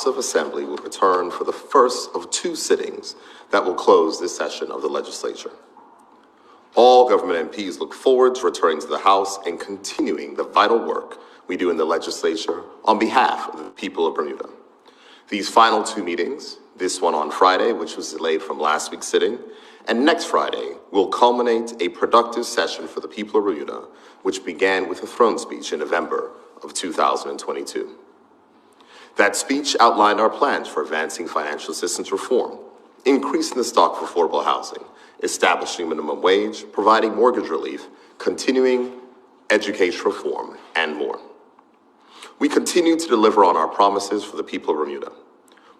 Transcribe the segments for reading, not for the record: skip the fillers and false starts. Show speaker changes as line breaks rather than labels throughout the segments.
House of Assembly will return for the first of two sittings that will close this session of the legislature. All government MPs look forward to returning to the House and continuing the vital work we do in the legislature on behalf of the people of Bermuda. These final two meetings, this one on Friday, which was delayed from last week's sitting, and next Friday, will culminate a productive session for the people of Bermuda, which began with a throne speech in November of 2022. That speech outlined our plans for advancing financial assistance reform, increasing the stock of affordable housing, establishing minimum wage, providing mortgage relief, continuing education reform, and more. We continue to deliver on our promises for the people of Bermuda.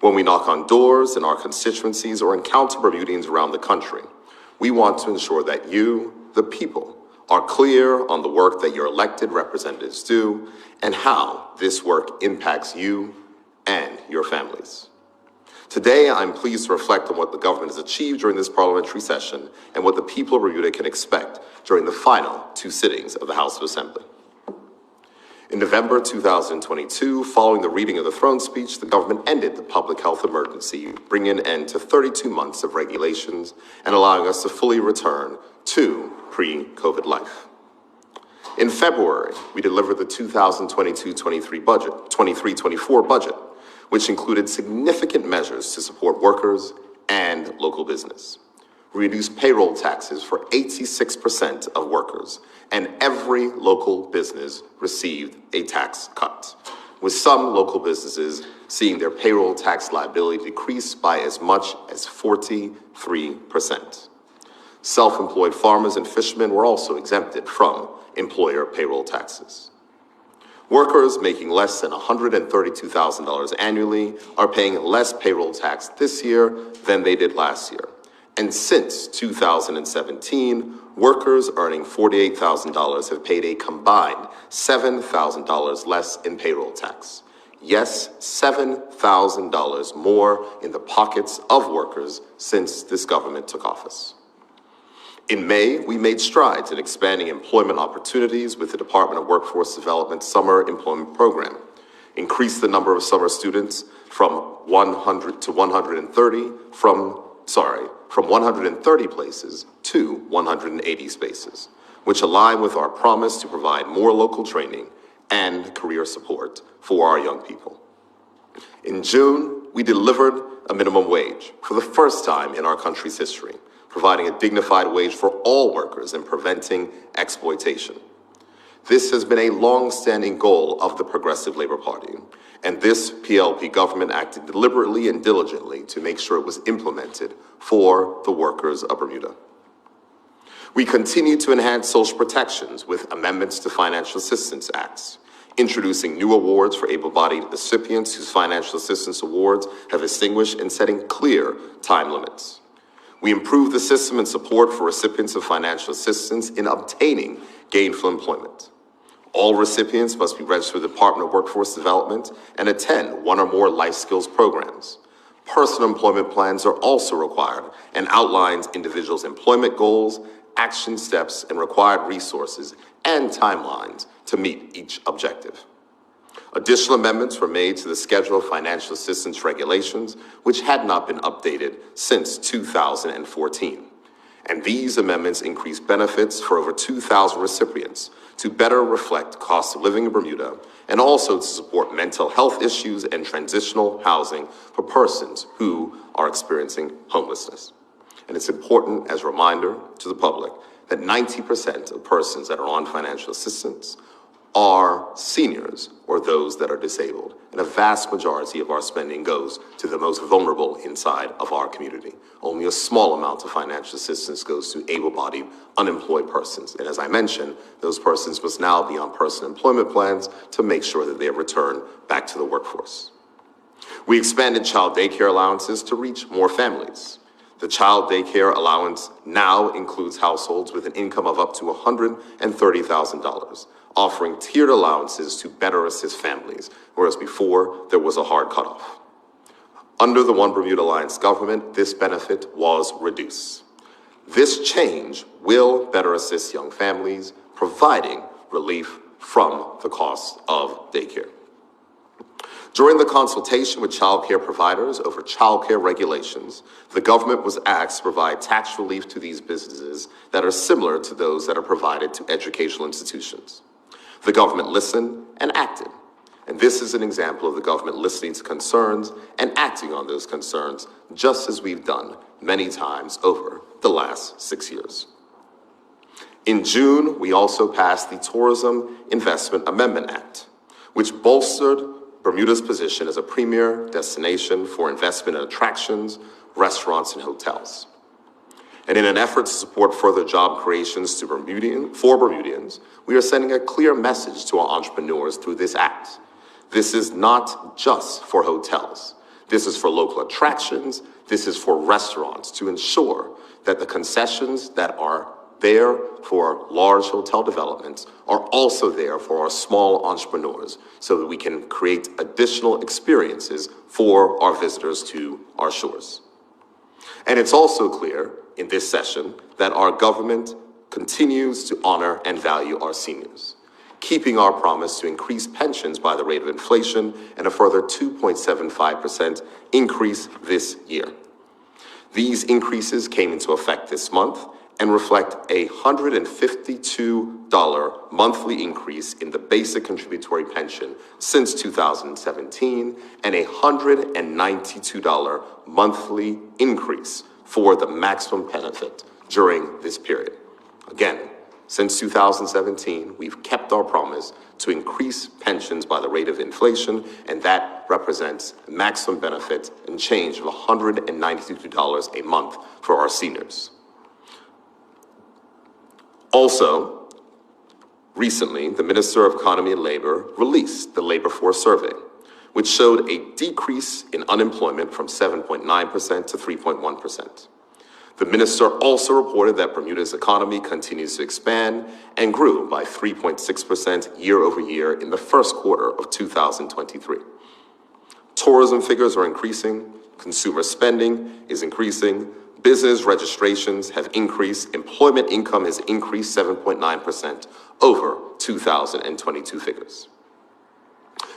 When we knock on doors in our constituencies or encounter Bermudians around the country, we want to ensure that you, the people, are clear on the work that your elected representatives do and how this work impacts you and your families. Today, I'm pleased to reflect on what the government has achieved during this parliamentary session and what the people of Bermuda can expect during the final two sittings of the House of Assembly. In November 2022, following the reading of the throne speech, the government ended the public health emergency, bringing an end to 32 months of regulations and allowing us to fully return to pre-COVID life. In February, we delivered the 2022-23 budget, 23-24 budget, which included significant measures to support workers and local business. We reduced payroll taxes for 86% of workers, and every local business received a tax cut, with some local businesses seeing their payroll tax liability decrease by as much as 43%. Self-employed farmers and fishermen were also exempted from employer payroll taxes. Workers making less than $132,000 annually are paying less payroll tax this year than they did last year. And since 2017, workers earning $48,000 have paid a combined $7,000 less in payroll tax. Yes, $7,000 more in the pockets of workers since this government took office. In May, we made strides in expanding employment opportunities with the Department of Workforce Development Summer Employment Program, increased the number of summer students from 130 places to 180 spaces, which align with our promise to provide more local training and career support for our young people. In June, we delivered a minimum wage for the first time in our country's history, providing a dignified wage for all workers and preventing exploitation. This has been a long-standing goal of the Progressive Labor Party, and this PLP government acted deliberately and diligently to make sure it was implemented for the workers of Bermuda. We continue to enhance social protections with amendments to financial assistance acts, introducing new awards for able-bodied recipients whose financial assistance awards have extinguished and setting clear time limits. We improved the system and support for recipients of financial assistance in obtaining gainful employment. All recipients must be registered with the Department of Workforce Development and attend one or more life skills programs. Personal employment plans are also required and outlines individuals' employment goals, action steps, and required resources and timelines to meet each objective. Additional amendments were made to the Schedule of Financial Assistance Regulations, which had not been updated since 2014. And these amendments increased benefits for over 2,000 recipients to better reflect cost of living in Bermuda and also to support mental health issues and transitional housing for persons who are experiencing homelessness. And it's important as a reminder to the public that 90% of persons that are on financial assistance are seniors or those that are disabled. And a vast majority of our spending goes to the most vulnerable inside of our community. Only a small amount of financial assistance goes to able-bodied, unemployed persons. And as I mentioned, those persons must now be on personal employment plans to make sure that they have returned back to the workforce. We expanded child daycare allowances to reach more families. The child daycare allowance now includes households with an income of up to $130,000, offering tiered allowances to better assist families, whereas before there was a hard cutoff. Under the One Bermuda Alliance government, this benefit was reduced. This change will better assist young families, providing relief from the cost of daycare. During the consultation with childcare providers over childcare regulations, the government was asked to provide tax relief to these businesses that are similar to those that are provided to educational institutions. The government listened and acted, and this is an example of the government listening to concerns and acting on those concerns, just as we've done many times over the last 6 years. In June, we also passed the Tourism Investment Amendment Act, which bolstered Bermuda's position as a premier destination for investment in attractions, restaurants, and hotels. And in an effort to support further job creations for Bermudians, we are sending a clear message to our entrepreneurs through this act. This is not just for hotels. This is for local attractions. This is for restaurants to ensure that the concessions that are there for large hotel developments are also there for our small entrepreneurs so that we can create additional experiences for our visitors to our shores. And it's also clear in this session that our government continues to honor and value our seniors, keeping our promise to increase pensions by the rate of inflation and a further 2.75% increase this year. These increases came into effect this month and reflect a $152 monthly increase in the basic contributory pension since 2017 and a $192 monthly increase for the maximum benefit during this period. Again, since 2017, we've kept our promise to increase pensions by the rate of inflation, and that represents a maximum benefit and change of $192 a month for our seniors. Also, recently, the Minister of Economy and Labor released the Labor Force Survey, which showed a decrease in unemployment from 7.9% to 3.1%. The minister also reported that Bermuda's economy continues to expand and grew by 3.6% year over year in the first quarter of 2023. Tourism figures are increasing, consumer spending is increasing, business registrations have increased, employment income has increased 7.9% over 2022 figures.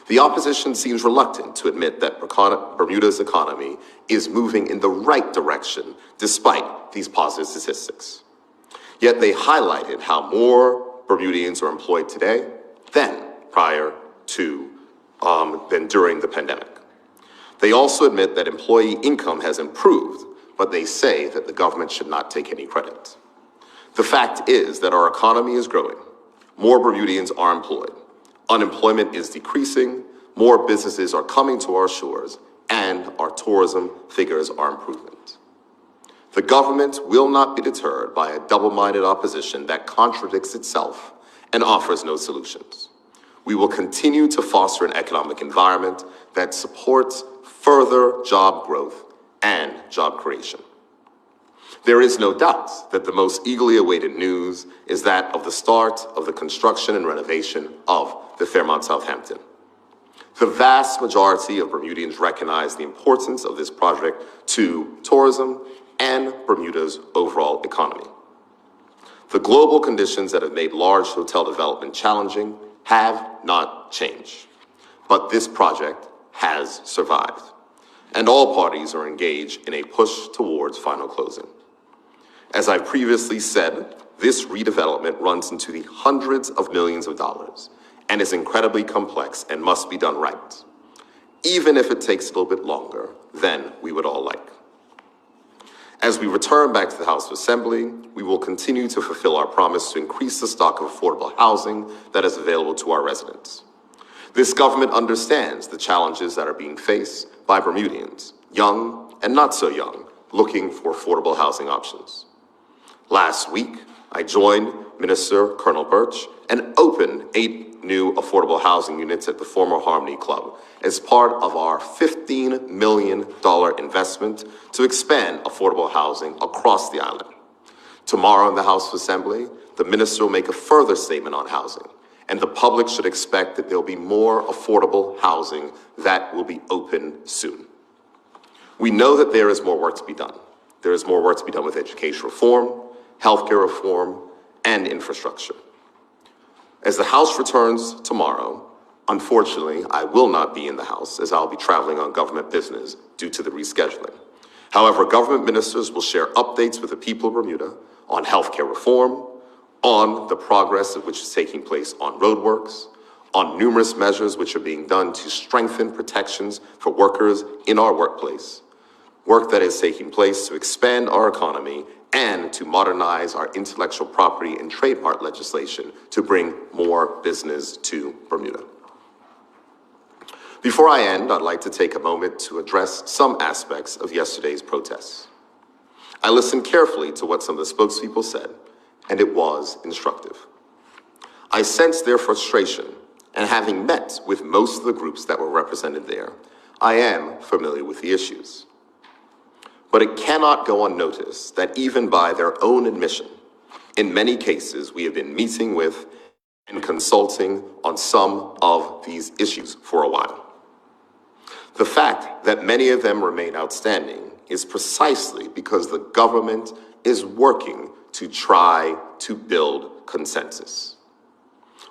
The opposition seems reluctant to admit that Bermuda's economy is moving in the right direction despite these positive statistics. Yet they highlighted how more Bermudians are employed today than during the pandemic. They also admit that employee income has improved, but they say that the government should not take any credit. The fact is that our economy is growing, more Bermudians are employed, unemployment is decreasing, more businesses are coming to our shores, and our tourism figures are improving. The government will not be deterred by a double-minded opposition that contradicts itself and offers no solutions. We will continue to foster an economic environment that supports further job growth and job creation. There is no doubt that the most eagerly awaited news is that of the start of the construction and renovation of the Fairmont Southampton. The vast majority of Bermudians recognize the importance of this project to tourism and Bermuda's overall economy. The global conditions that have made large hotel development challenging have not changed, but this project has survived, and all parties are engaged in a push towards final closing. As I previously said, this redevelopment runs into the hundreds of millions of dollars and is incredibly complex and must be done right, even if it takes a little bit longer than we would all like. As we return back to the House of Assembly, we will continue to fulfill our promise to increase the stock of affordable housing that is available to our residents. This government understands the challenges that are being faced by Bermudians, young and not so young, looking for affordable housing options. Last week, I joined Minister Colonel Birch and opened 8 new affordable housing units at the former Harmony Club as part of our $15 million investment to expand affordable housing across the island. Tomorrow in the House of Assembly, the minister will make a further statement on housing, and the public should expect that there will be more affordable housing that will be open soon. We know that there is more work to be done. There is more work to be done with education reform, healthcare reform, and infrastructure. As the House returns tomorrow, Unfortunately, I will not be in the House as I'll be traveling on government business due to the rescheduling. However, government ministers will share updates with the people of Bermuda on healthcare reform, on the progress of which is taking place on roadworks, on numerous measures which are being done to strengthen protections for workers in our workplace, work that is taking place to expand our economy and to modernize our intellectual property and trademark legislation to bring more business to Bermuda. Before I end, I'd like to take a moment to address some aspects of yesterday's protests. I listened carefully to what some of the spokespeople said, and it was instructive. I sensed their frustration, and having met with most of the groups that were represented there, I am familiar with the issues. But it cannot go unnoticed that even by their own admission, in many cases we have been meeting with and consulting on some of these issues for a while. The fact that many of them remain outstanding is precisely because the government is working to try to build consensus.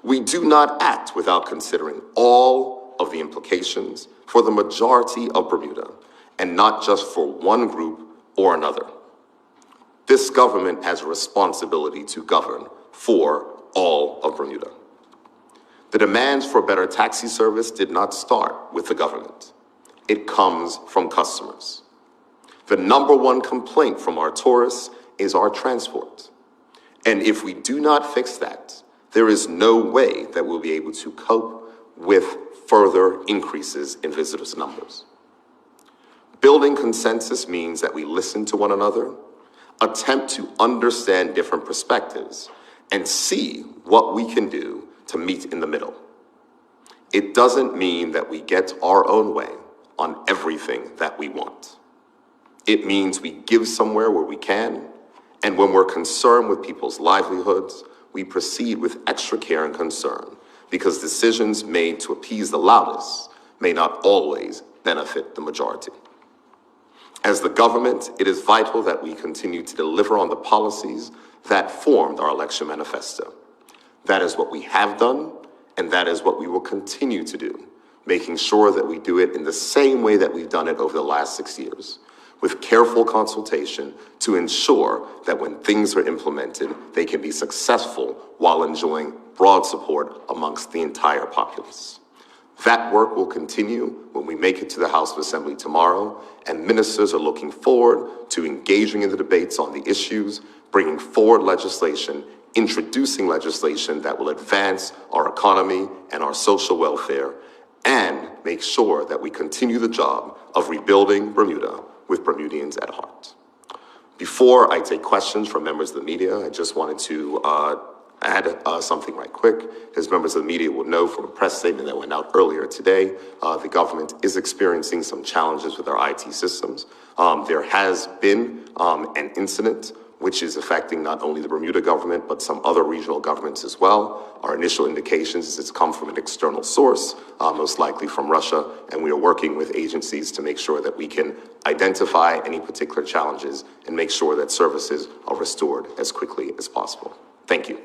We do not act without considering all of the implications for the majority of Bermuda, and not just for one group or another. This government has a responsibility to govern for all of Bermuda. The demands for better taxi service did not start with the government. It comes from customers. The number one complaint from our tourists is our transport. And if we do not fix that, there is no way that we'll be able to cope with further increases in visitors' numbers. Building consensus means that we listen to one another, attempt to understand different perspectives, and see what we can do to meet in the middle. It doesn't mean that we get our own way on everything that we want. It means we give somewhere where we can, and when we're concerned with people's livelihoods, we proceed with extra care and concern, because decisions made to appease the loudest may not always benefit the majority. As the government, it is vital that we continue to deliver on the policies that formed our election manifesto. That is what we have done, and that is what we will continue to do, making sure that we do it in the same way that we've done it over the last 6 years, with careful consultation to ensure that when things are implemented, they can be successful while enjoying broad support amongst the entire populace. That work will continue when we make it to the House of Assembly tomorrow, and ministers are looking forward to engaging in the debates on the issues, bringing forward legislation, introducing legislation that will advance our economy and our social welfare, and make sure that we continue the job of rebuilding Bermuda with Bermudians at heart. Before I take questions from members of the media, I just wanted to add something right quick. As members of the media will know from a press statement that went out earlier today, the government is experiencing some challenges with our IT systems. There has been an incident which is affecting not only the Bermuda government, but some other regional governments as well. Our initial indications is it's come from an external source, most likely from Russia, and we are working with agencies to make sure that we can identify any particular challenges and make sure that services are restored as quickly as possible. Thank you.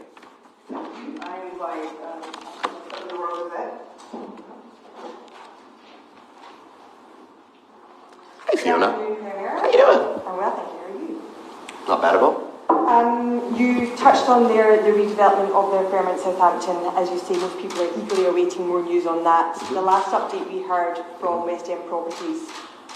I invite the world of that.
Hey, Fiona.
How
you doing?
I'm well, thank you. How are you?
Not bad at all.
You touched on there the redevelopment of the firm in Southampton. As you say, most people are eagerly awaiting more news on that. The last update we heard from West End Properties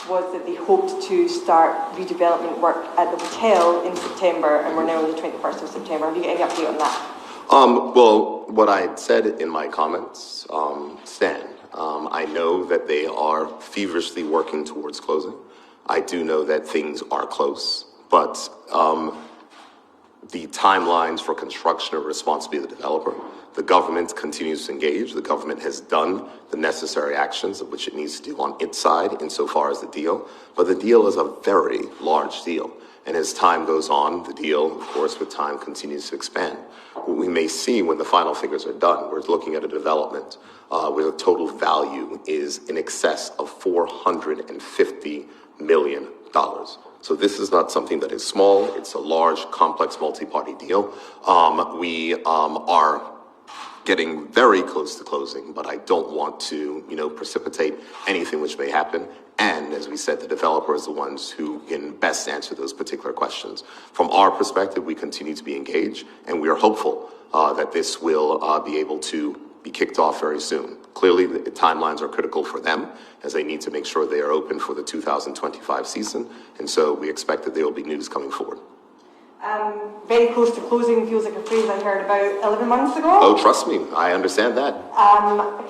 was that they hoped to start redevelopment work at the hotel in September, and we're now on the 21st of September. Have you got any update on that?
Well, what I said in my comments stand. I know that they are feverishly working towards closing. I do know that things are close, but the timelines for construction are responsibility of the developer. The government continues to engage. The government has done the necessary actions of which it needs to do on its side insofar as the deal. But the deal is a very large deal. And as time goes on, the deal, of course, with time continues to expand. What we may see when the final figures are done, we're looking at a development where the total value is in excess of $450 million. So this is not something that is small. It's a large, complex, multi-party deal. We are getting very close to closing, but I don't want to, precipitate anything which may happen. And as we said, the developer is the ones who can best answer those particular questions. From our perspective, we continue to be engaged, and we are hopeful that this will be able to be kicked off very soon. Clearly, the timelines are critical for them, as they need to make sure they are open for the 2025 season, and so we expect that there will be news coming forward.
Very close to closing feels like a phrase I heard about 11 months ago.
Oh, trust me, I understand that.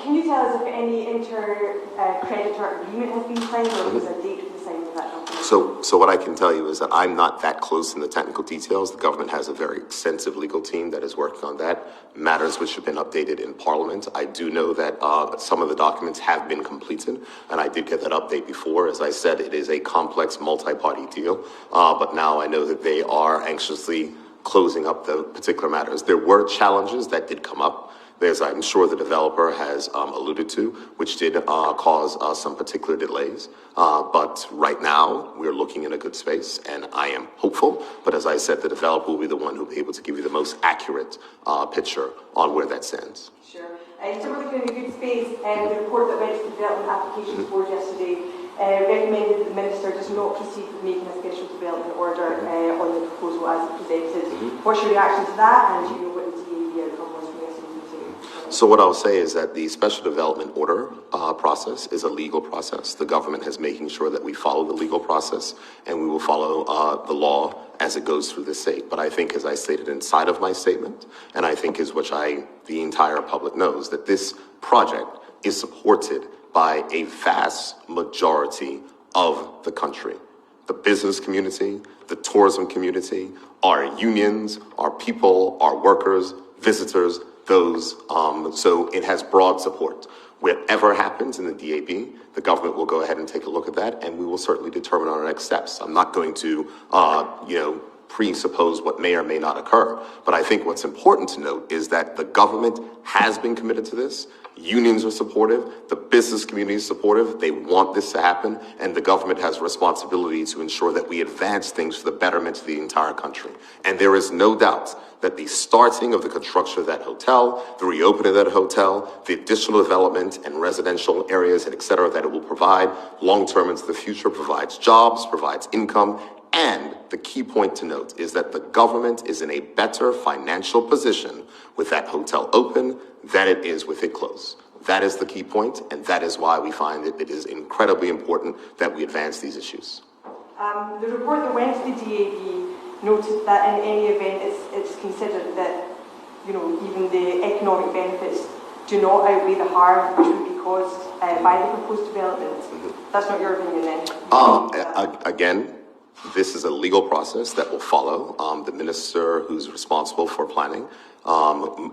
Can you tell us if any inter-creditor agreement has been signed, or was a date for the signing of that document?
So what I can tell you is that I'm not that close in the technical details. The government has a very extensive legal team that is working on that, matters which have been updated in Parliament. I do know that some of the documents have been completed, and I did get that update before. As I said, it is a complex multi-party deal, but now I know that they are anxiously closing up the particular matters. There were challenges that did come up, as I'm sure the developer has alluded to, which did cause some particular delays. But right now, we're looking in a good space, and I am hopeful. But as I said, the developer will be the one who will be able to give you the most accurate picture on where that stands.
Sure. In terms of looking in a good space, the report that went to the Development Applications Board yesterday recommended that the Minister does not proceed with making a special development order on the proposal as presented. What's your reaction to that, and do you know what the DAB outcome was from yesterday's meeting?
So what I'll say is that the special development order process is a legal process. The government is making sure that we follow the legal process, and we will follow the law as it goes through the state. But I think, as I stated inside of my statement, and I think is which the entire public knows, that this project is supported by a vast majority of the country. The business community, the tourism community, our unions, our people, our workers, visitors, those, so it has broad support. Whatever happens in the DAB, the government will go ahead and take a look at that, and we will certainly determine our next steps. I'm not going to, presuppose what may or may not occur, but I think what's important to note is that the government has been committed to this. Unions are supportive, the business community is supportive, they want this to happen, and the government has a responsibility to ensure that we advance things for the betterment of the entire country. And there is no doubt that the starting of the construction of that hotel, the reopening of that hotel, the additional development and residential areas, and et cetera, that it will provide long-term into the future, provides jobs, provides income. And the key point to note is that the government is in a better financial position with that hotel open than it is with it closed. That is the key point, and that is why we find that it is incredibly important that we advance these issues.
The report that went to the DAB noted that in any event it's considered that, even the economic benefits do not outweigh the harm which would be caused by the proposed development. That's not your opinion then?
Again, this is a legal process that will follow. The minister who's responsible for planning,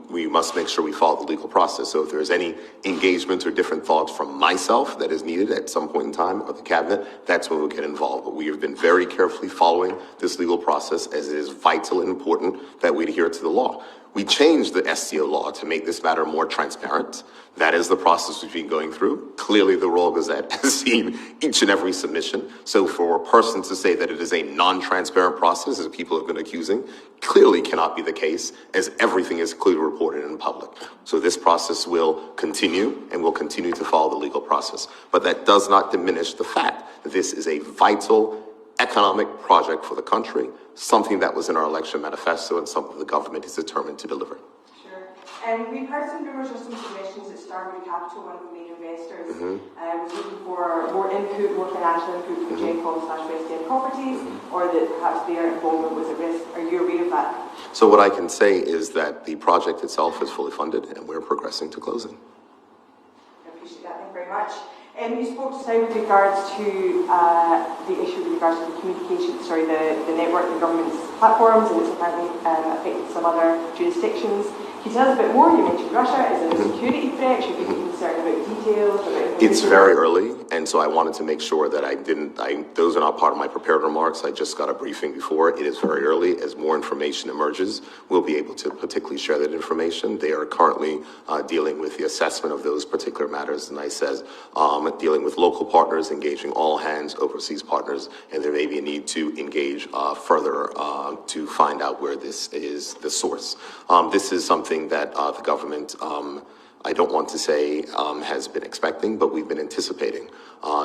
we must make sure we follow the legal process. So if there's any engagement or different thoughts from myself that is needed at some point in time, or the cabinet, that's when we'll get involved. But we have been very carefully following this legal process, as it is vital and important that we adhere to the law. We changed the STO law to make this matter more transparent. That is the process we've been going through. Clearly, the Royal Gazette has seen each and every submission. So for a person to say that it is a non-transparent process, as people have been accusing, clearly cannot be the case, as everything is clearly reported in public. So this process will continue, and will continue to follow the legal process. But that does not diminish the fact that this is a vital economic project for the country, something that was in our election manifesto, and something the government is determined to deliver.
Sure. We've heard some rumours or some suggestions that Starwood Capital, one of the main investors, was looking for more input, more financial input from GenCom/West End Properties, or that perhaps their involvement was at risk. Are you aware of that?
So what I can say is that the project itself is fully funded, and we're progressing to closing.
I appreciate that. Thank you very much. You spoke just now with regards to the issue with regards to the communication, the network and government's platforms, and it's apparently affected some other jurisdictions. Can you tell us a bit more? You mentioned Russia. Is it a security threat? Should we be concerned about details?
It's very early, and so I wanted to make sure that those are not part of my prepared remarks. I just got a briefing before. It is very early. As more information emerges, we'll be able to particularly share that information. They are currently dealing with the assessment of those particular matters, and I said, dealing with local partners, engaging all hands, overseas partners, and there may be a need to engage further to find out where this is the source. This is something something that the government, I don't want to say has been expecting, but we've been anticipating.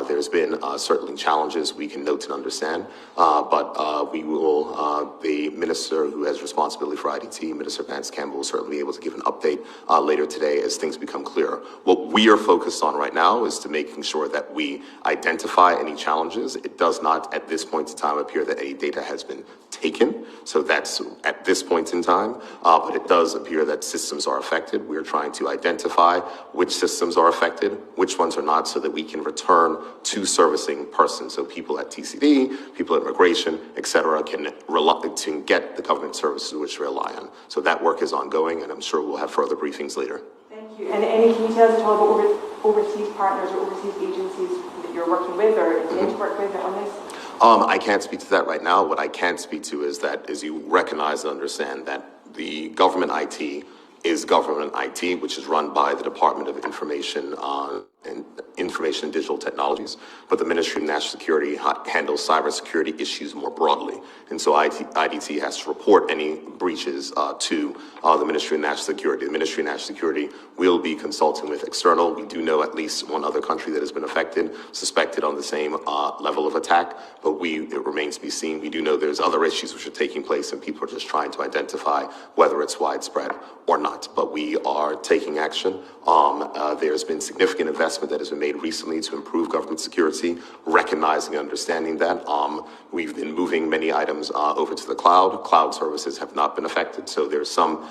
There's been certainly challenges we can note and understand, but we will, the minister who has responsibility for IDT, Minister Vance Campbell, will certainly be able to give an update later today as things become clearer. What we are focused on right now is to making sure that we identify any challenges. It does not, at this point in time, appear that any data has been taken, so that's at this point in time, but it does appear that systems are affected. We are trying to identify which systems are affected, which ones are not, so that we can return to servicing persons. So people at TCD, people at immigration, et cetera, can get the government services which they rely on. So that work is ongoing, and I'm sure we'll have further briefings later.
Thank you. And any details at all about overseas partners or overseas agencies that you're working with or intend to work with on this?
I can't speak to that right now. What I can speak to is that, as you recognize and understand, that the government IT is government IT, which is run by the Department of Information and Digital Technologies, but the Ministry of National Security handles cybersecurity issues more broadly. And so IDT has to report any breaches to the Ministry of National Security. The Ministry of National Security will be consulting with external. We do know at least one other country that has been affected, suspected on the same level of attack, but it remains to be seen. We do know there's other issues which are taking place, and people are just trying to identify whether it's widespread or not. But we are taking action. There's been significant investment that has been made recently to improve government security, recognizing and understanding that. We've been moving many items over to the cloud. Cloud services have not been affected, so there's some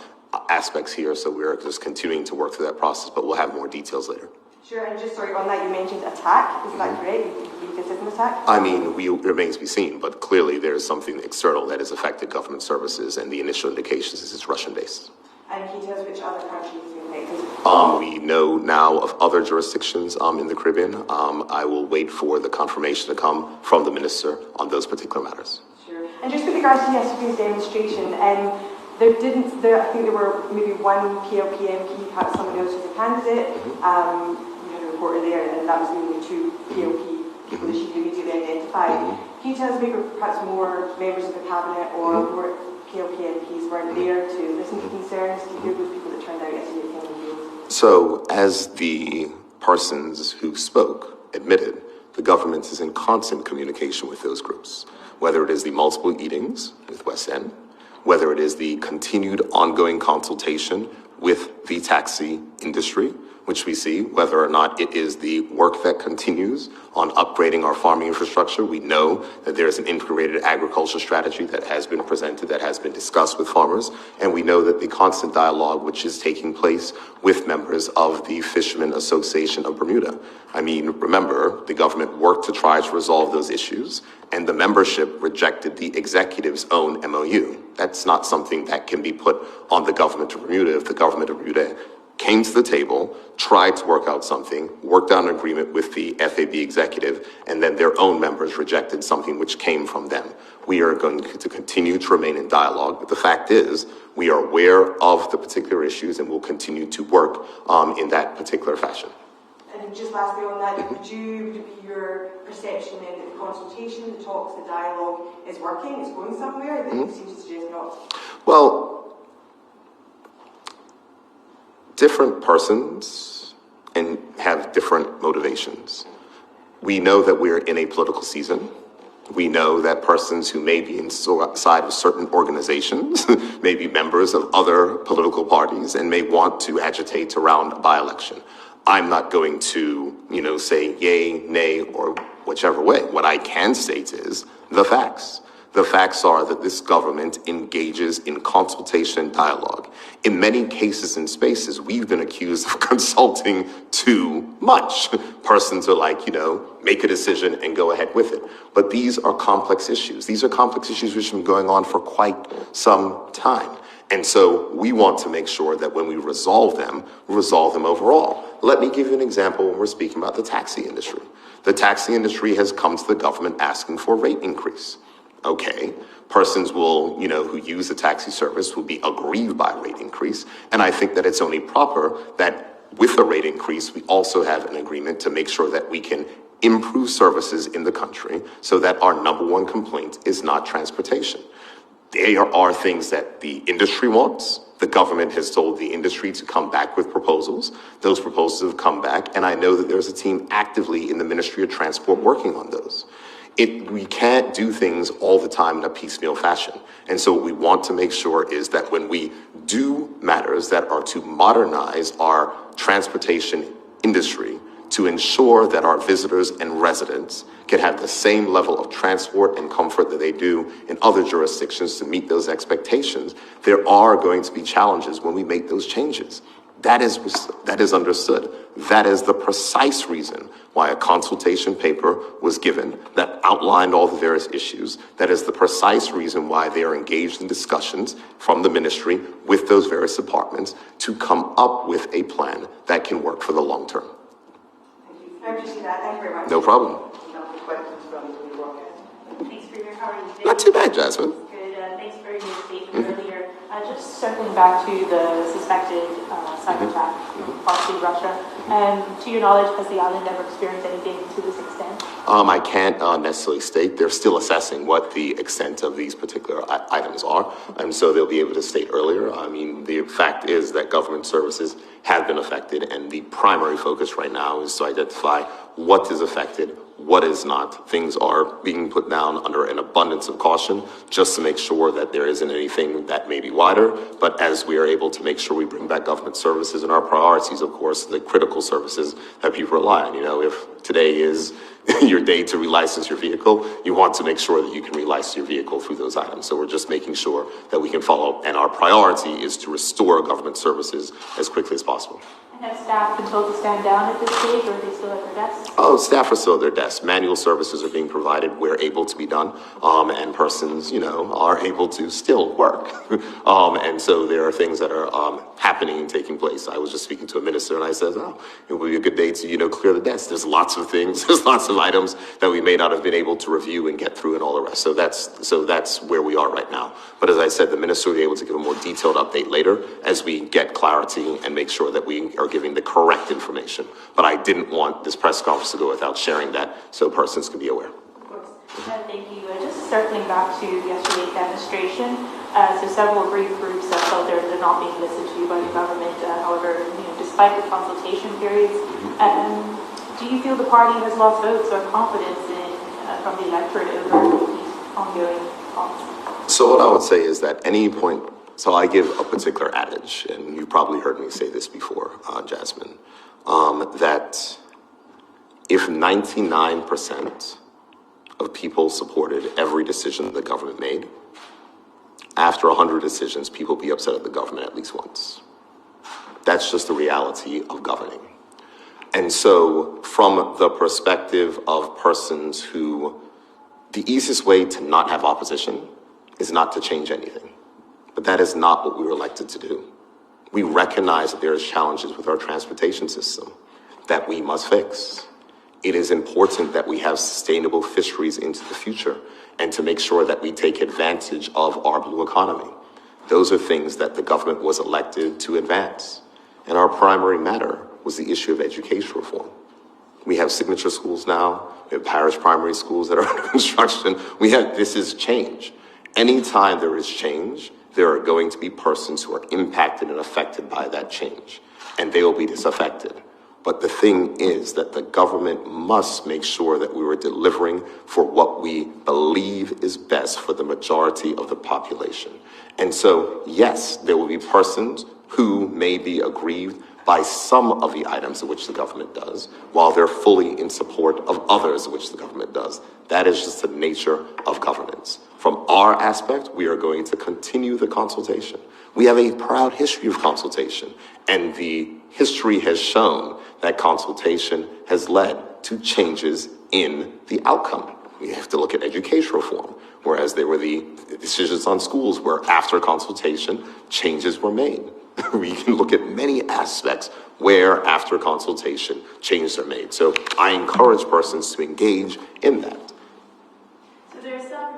aspects here, so we're just continuing to work through that process, but we'll have more details later.
Sure, and just sorry, on that you mentioned attack, is that correct? You believe this is an attack?
I mean, it remains to be seen, but clearly there is something external that has affected government services, and the initial indications is it's Russian-based.
And can you tell us which other countries are affected?
We know now of other jurisdictions in the Caribbean. I will wait for the confirmation to come from the minister on those particular matters.
Sure. And just with regards to yesterday's demonstration, I think there were maybe one PLP MP, perhaps someone else was a candidate. You had a reporter there, and that was the only two PLP people that she could immediately identify. Can you tell us maybe perhaps more members of the cabinet or more PLP MPs weren't there to listen to concerns, to hear those people that turned out yesterday attending meetings?
So, as the persons who spoke admitted, the government is in constant communication with those groups, whether it is the multiple meetings with West End, whether it is the continued ongoing consultation with the taxi industry, which we see, whether or not it is the work that continues on upgrading our farming infrastructure. We know that there is an integrated agriculture strategy that has been presented, that has been discussed with farmers, and we know that the constant dialogue which is taking place with members of the Fishermen Association of Bermuda. I mean, remember, the government worked to try to resolve those issues, and the membership rejected the executive's own MOU. That's not something that can be put on the government of Bermuda. If the government of Bermuda came to the table, tried to work out something, worked out an agreement with the FAB executive, and then their own members rejected something which came from them. We are going to continue to remain in dialogue, but the fact is, we are aware of the particular issues and will continue to work in that particular fashion.
And just lastly on that, would it be your perception then that the consultation, the talks, the dialogue is working, it's going somewhere, that you seem to suggest not?
Well, different persons and have different motivations. We know that we're in a political season. We know that persons who may be inside of certain organizations may be members of other political parties and may want to agitate around a by-election. I'm not going to, say yay, nay, or whichever way. What I can state is the facts. The facts are that this government engages in consultation and dialogue. In many cases and spaces, we've been accused of consulting too much. Persons are like, make a decision and go ahead with it. But these are complex issues. These are complex issues which have been going on for quite some time. And so we want to make sure that when we resolve them overall. Let me give you an example when we're speaking about the taxi industry. The taxi industry has come to the government asking for a rate increase. Okay, persons will, who use the taxi service will be aggrieved by a rate increase. And I think that it's only proper that with a rate increase, we also have an agreement to make sure that we can improve services in the country so that our number one complaint is not transportation. there are things that the industry wants. The government has told the industry to come back with proposals. Those proposals have come back, and I know that there's a team actively in the Ministry of Transport working on those. We can't do things all the time in a piecemeal fashion. And so what we want to make sure is that when we do matters that are to modernize our transportation industry, to ensure that our visitors and residents can have the same level of transport and comfort that they do in other jurisdictions to meet those expectations, there are going to be challenges when we make those changes. That is understood. That is the precise reason why a consultation paper was given that outlined all the various issues. That is the precise reason why they are engaged in discussions from the ministry with those various departments to come up with a plan that can work for the long term.
I appreciate that. Thank you very much.
No problem.
Questions from the broadcast.
Thanks for your, how are you today?
Not too bad, Jasmine.
Good. Thanks for your statement earlier. Just circling back to the suspected cyber attack, possibly Russia. To your knowledge, has the island ever experienced anything to this extent?
I can't necessarily state. They're still assessing what the extent of these particular items are, and so they'll be able to state earlier. I mean, the fact is that government services have been affected, and the primary focus right now is to identify what is affected, what is not. Things are being put down under an abundance of caution just to make sure that there isn't anything that may be wider. But as we are able to make sure we bring back government services and our priorities, of course, the critical services that people rely on. You know, if today is your day to relicense your vehicle, you want to make sure that you can relicense your vehicle through those items. So we're just making sure that we can follow, and our priority is to restore government services as quickly as possible.
And have staff been told to stand down at this stage, or are they still at their desks?
Oh, staff are still at their desks. Manual services are being provided where able to be done, and persons, you know, are able to still work. And so there are things that are happening and taking place. I was just speaking to a minister, and I said, oh, it would be a good day to, you know, clear the desk. There's lots of things, there's lots of items that we may not have been able to review and get through and all the rest. So that's where we are right now. But as I said, the minister will be able to give a more detailed update later as we get clarity and make sure that we are giving the correct information. But I didn't want this press conference to go without sharing that so persons can be aware.
Of course. Thank you. Just circling back to yesterday's demonstration, so several brief groups felt they're not being listened to by the government. However, you know, despite the consultation periods, do you feel the party has lost votes or confidence from the electorate over these ongoing talks?
So what I would say is that any point, so I give a particular adage, and you've probably heard me say this before, Jasmine, that if 99% of people supported every decision the government made, after 100 decisions, people be upset at the government at least once. That's just the reality of governing. And so from the perspective of persons who, the easiest way to not have opposition is not to change anything. But that is not what we were elected to do. We recognize that there is challenges with our transportation system that we must fix. It is important that we have sustainable fisheries into the future and to make sure that we take advantage of our blue economy. Those are things that the government was elected to advance. And our primary matter was the issue of education reform. We have signature schools now, we have parish primary schools that are under construction. This is change. Anytime there is change, there are going to be persons who are impacted and affected by that change, and they will be disaffected. But the thing is that the government must make sure that we are delivering for what we believe is best for the majority of the population. And so, yes, there will be persons who may be aggrieved by some of the items of which the government does, while they're fully in support of others of which the government does. That is just the nature of governance. From our aspect, we are going to continue the consultation. We have a proud history of consultation, and the history has shown that consultation has led to changes in the outcome. We have to look at education reform, whereas there were the decisions on schools where after consultation, changes were made. We can look at many aspects where after consultation, changes are made. So I encourage persons to engage in that.
So there's some,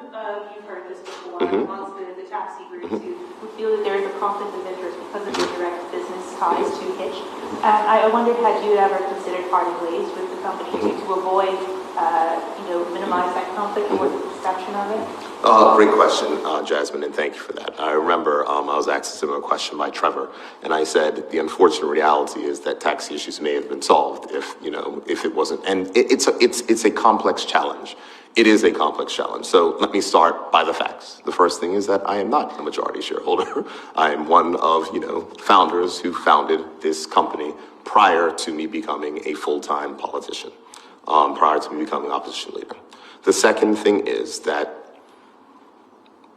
you've heard this before, amongst the taxi groups who feel that there is a conflict of interest because of the direct business ties to Hitch. I wondered, had you ever considered parting ways with the company to avoid, minimize that conflict, or perception of it?
Great question, Jasmine, and thank you for that. I remember I was asked a similar question by Trevor, and I said the unfortunate reality is that taxi issues may have been solved if it wasn't. And it's a complex challenge. It is a complex challenge. So let me start by the facts. The first thing is that I am not a majority shareholder. I am one of founders who founded this company prior to me becoming a full-time politician, prior to me becoming opposition leader. The second thing is that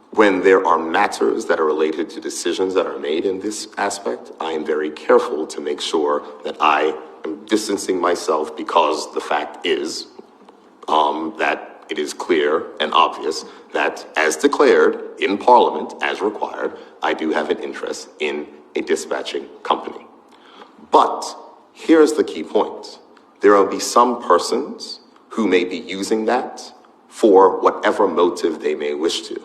when there are matters that are related to decisions that are made in this aspect, I am very careful to make sure that I am distancing myself, because the fact is that it is clear and obvious that, as declared in Parliament, as required, I do have an interest in a dispatching company. But here's the key point. There will be some persons who may be using that for whatever motive they may wish to.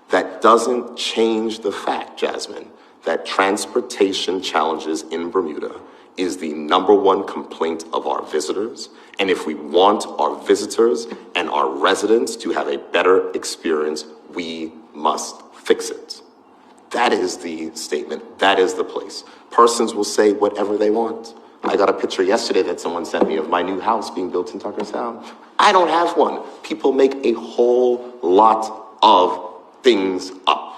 That doesn't change the fact, Jasmine, that transportation challenges in Bermuda is the #1 complaint of our visitors. And if we want our visitors and our residents to have a better experience, we must fix it. That is the statement. That is the place. Persons will say whatever they want. I got a picture yesterday that someone sent me of my new house being built in Tuckertown. I don't have one. People make a whole lot of things up.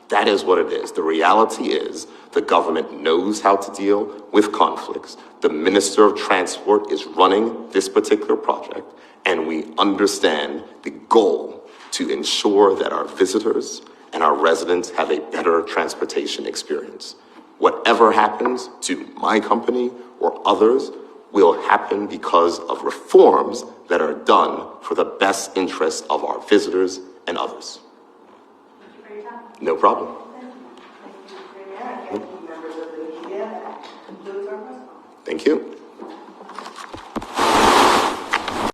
That is what it is. The reality is the government knows how to deal with conflicts. The Minister of Transport is running this particular project, and we understand the goal to ensure that our visitors and our residents have a better transportation experience. Whatever happens to my company or others will happen because of reforms that are done for the best interests of our visitors and others.
Thank you for your time.
No problem.
Thank you, members of the media. That concludes our press conference.
Thank you.